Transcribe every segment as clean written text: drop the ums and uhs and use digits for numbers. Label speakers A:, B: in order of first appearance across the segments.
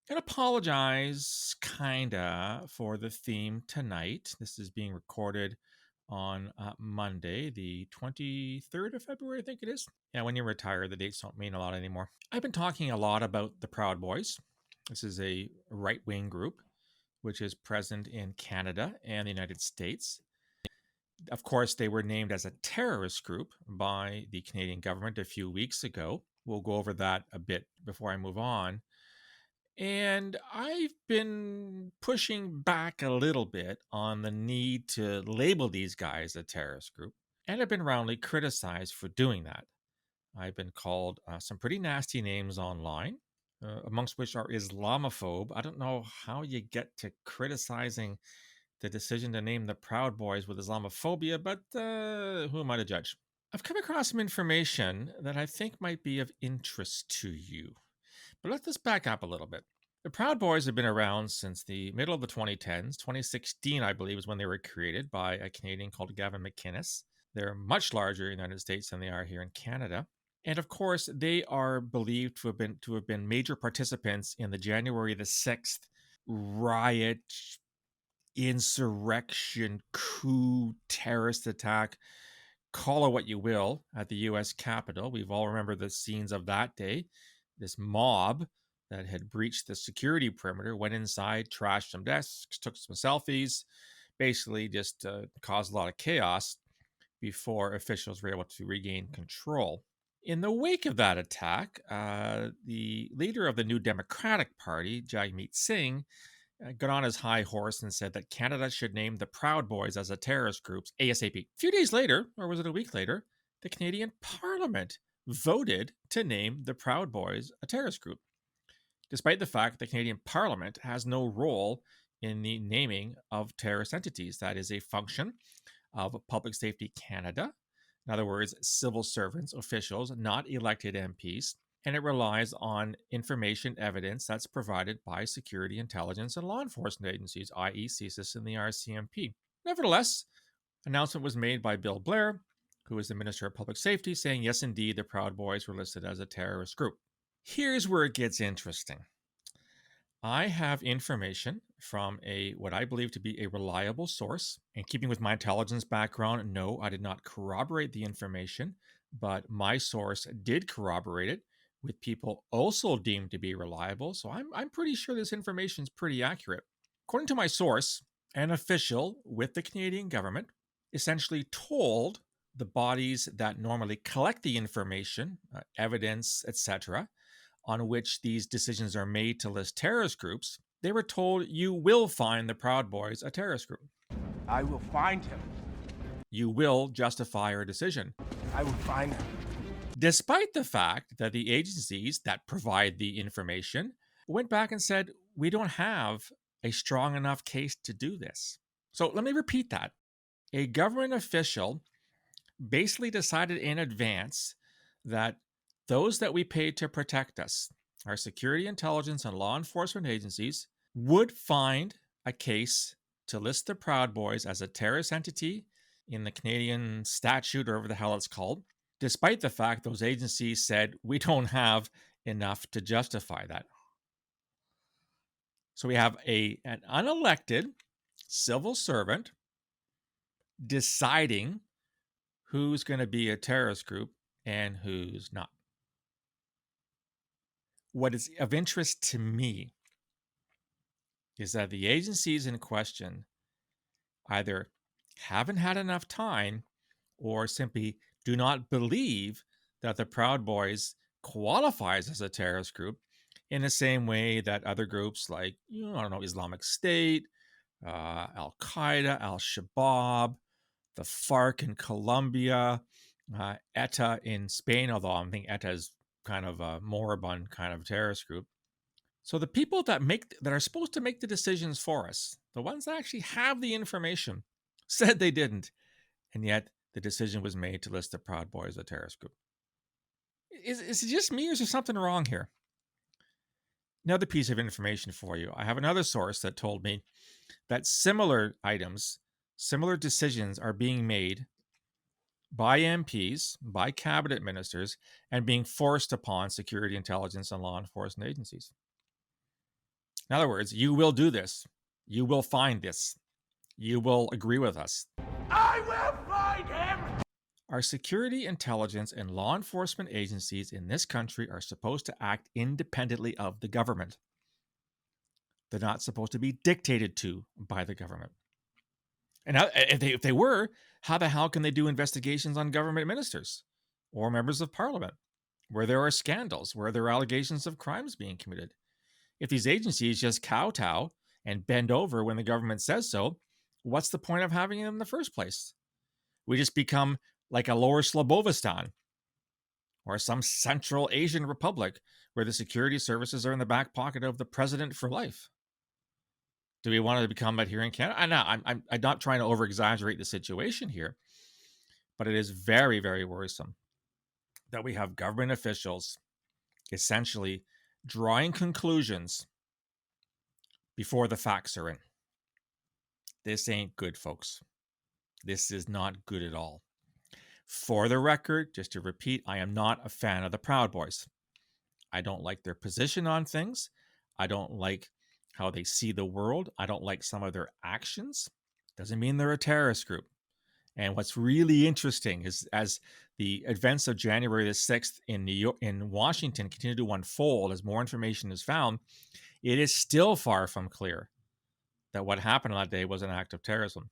A: And apologize, kinda, for the theme tonight. This is being recorded on Monday, the 23rd of February, I think it is. Yeah, when you retire, the dates don't mean a lot anymore. I've been talking a lot about the Proud Boys. This is a right wing group which is present in Canada and the United States. Of course, they were named as a terrorist group by the Canadian government a few weeks ago. We'll go over that a bit before I move on. And I've been pushing back a little bit on the need to label these guys a terrorist group, and I've been roundly criticized for doing that. I've been called some pretty nasty names online, amongst which are Islamophobe. I don't know how you get to criticizing the decision to name the Proud Boys with Islamophobia, but who am I to judge? I've come across some information that I think might be of interest to you. But let's back up a little bit. The Proud Boys have been around since the middle of the 2010s. 2016, I believe, is when they were created by a Canadian called Gavin McInnes. They're much larger in the United States than they are here in Canada. And of course, they are believed to have been major participants in the January the 6th riot, insurrection, coup, terrorist attack, call it what you will, at the US Capitol. We've all remembered the scenes of that day. This mob that had breached the security perimeter went inside, trashed some desks, took some selfies, basically just caused a lot of chaos before officials were able to regain control. In the wake of that attack, the leader of the New Democratic Party, Jagmeet Singh, got on his high horse and said that Canada should name the Proud Boys as a terrorist group ASAP. A few days later, or was it a week later, the Canadian Parliament voted to name the Proud Boys a terrorist group, despite the fact the Canadian Parliament has no role in the naming of terrorist entities. That is a function of Public Safety Canada. In other words, civil servants, officials, not elected MPs, and it relies on information evidence that's provided by security, intelligence, and law enforcement agencies, i.e., CSIS and the RCMP. Nevertheless, announcement was made by Bill Blair, who is the Minister of Public Safety, saying, yes, indeed, the Proud Boys were listed as a terrorist group. Here's where it gets interesting. I have information from what I believe to be a reliable source. In keeping with my intelligence background, no, I did not corroborate the information, but my source did corroborate it with people also deemed to be reliable. So I'm pretty sure this information is pretty accurate. According to my source, an official with the Canadian government essentially told the bodies that normally collect the information, evidence, etc., on which these decisions are made to list terrorist groups, they were told, you will find the Proud Boys a terrorist group.
B: I will find him.
A: You will justify your decision.
B: I will find him.
A: Despite the fact that the agencies that provide the information went back and said, we don't have a strong enough case to do this. So let me repeat that. A government official basically decided in advance that those that we paid to protect us, our security, intelligence, and law enforcement agencies, would find a case to list the Proud Boys as a terrorist entity in the Canadian statute, or whatever the hell it's called, despite the fact those agencies said we don't have enough to justify that. So we have an unelected civil servant deciding who's going to be a terrorist group and who's not. What is of interest to me is that the agencies in question either haven't had enough time or simply do not believe that the Proud Boys qualifies as a terrorist group in the same way that other groups like, I don't know, Islamic State, Al Qaeda, Al Shabaab, the FARC in Colombia, ETA in Spain, although I think ETA is kind of a moribund kind of terrorist group. So the people that are supposed to make the decisions for us, the ones that actually have the information, said they didn't, and yet the decision was made to list the Proud Boys as a terrorist group. Is it just me, or is there something wrong here? Another piece of information for you. I have another source that told me that similar items, similar decisions are being made by MPs, by cabinet ministers, and being forced upon security, intelligence, and law enforcement agencies. In other words, you will do this. You will find this. You will agree with us.
B: I will find him!
A: Our security, intelligence, and law enforcement agencies in this country are supposed to act independently of the government. They're not supposed to be dictated to by the government. And if they were, how the hell can they do investigations on government ministers or members of parliament where there are scandals, where there are allegations of crimes being committed? If these agencies just kowtow and bend over when the government says so, what's the point of having them in the first place? We just become like a lower Slobovistan or some Central Asian republic where the security services are in the back pocket of the president for life. Do we want to become that here in Canada? I'm not trying to over-exaggerate the situation here, but it is very, very worrisome that we have government officials essentially drawing conclusions before the facts are in. This ain't good, folks. This is not good at all. For the record, just to repeat, I am not a fan of the Proud Boys. I don't like their position on things. I don't like how they see the world. I don't like some of their actions. Doesn't mean they're a terrorist group. And what's really interesting is as the events of January the 6th in New York, in Washington continue to unfold, as more information is found, it is still far from clear that what happened on that day was an act of terrorism.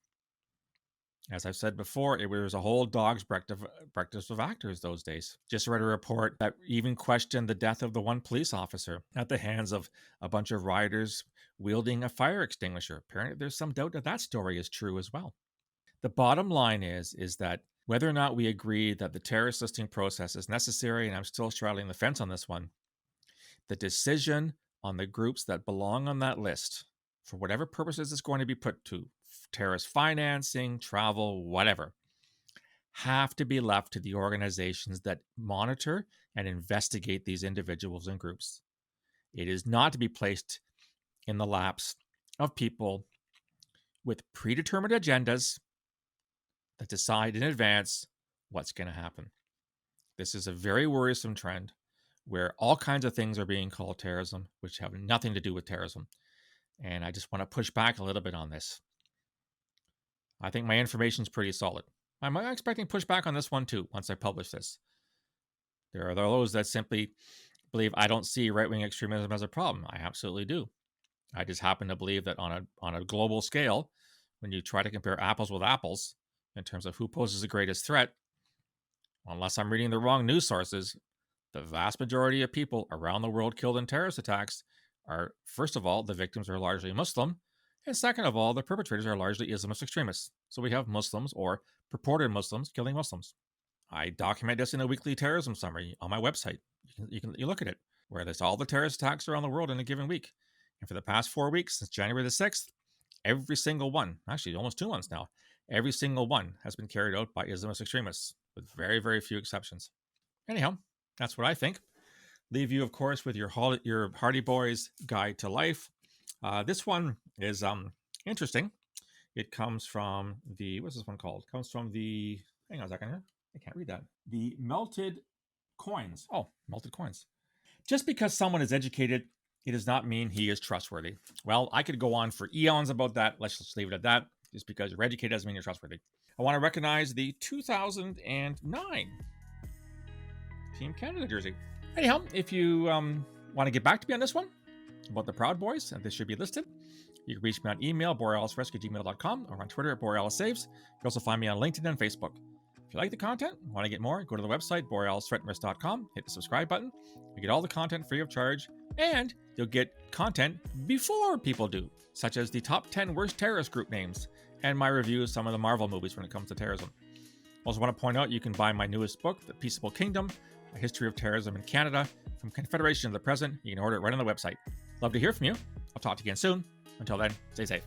A: As I've said before, it was a whole dog's breakfast of actors those days. Just read a report that even questioned the death of the one police officer at the hands of a bunch of rioters wielding a fire extinguisher. Apparently, there's some doubt that that story is true as well. The bottom line is that whether or not we agree that the terrorist listing process is necessary, and I'm still straddling the fence on this one, the decision on the groups that belong on that list, for whatever purposes it's going to be put to, terrorist financing, travel, whatever, have to be left to the organizations that monitor and investigate these individuals and groups. It is not to be placed in the laps of people with predetermined agendas that decide in advance what's going to happen. This is a very worrisome trend where all kinds of things are being called terrorism, which have nothing to do with terrorism. And I just want to push back a little bit on this. I think my information is pretty solid. I'm expecting pushback on this one too once I publish this. There are those that simply believe I don't see right-wing extremism as a problem. I absolutely do. I just happen to believe that on a global scale, when you try to compare apples with apples in terms of who poses the greatest threat, unless I'm reading the wrong news sources, the vast majority of people around the world killed in terrorist attacks are, first of all, the victims are largely Muslim, and second of all, the perpetrators are largely Islamist extremists. So we have Muslims or purported Muslims killing Muslims. I document this in a weekly terrorism summary on my website. You look at it, where there's all the terrorist attacks around the world in a given week. And for the past 4 weeks, since January the 6th, every single one, actually almost 2 months now, every single one has been carried out by Islamist extremists, with very, very few exceptions. Anyhow, that's what I think. Leave you, of course, with your Hardy Boys Guide to Life. This one is interesting. It comes from the, what's this one called? It comes from the, hang on a second here. I can't read that. The Melted Coins. Oh, Melted Coins. Just because someone is educated, it does not mean he is trustworthy. Well, I could go on for eons about that. Let's just leave it at that. Just because you're educated doesn't mean you're trustworthy. I want to recognize the 2009 Team Canada jersey. Anyhow, if you want to get back to me on this one, about the Proud Boys, and this should be listed, you can reach me on email, borealisrescue@gmail.com, or on Twitter at borealissaves. You can also find me on LinkedIn and Facebook. If you like the content, want to get more, go to the website, borealisthreatandrisk.com, hit the subscribe button. You get all the content free of charge, and you'll get content before people do, such as the top 10 worst terrorist group names, and my review of some of the Marvel movies when it comes to terrorism. Also want to point out you can buy my newest book, The Peaceable Kingdom, A History of Terrorism in Canada, from Confederation to the Present. You can order it right on the website. Love to hear from you. I'll talk to you again soon. Until then, stay safe.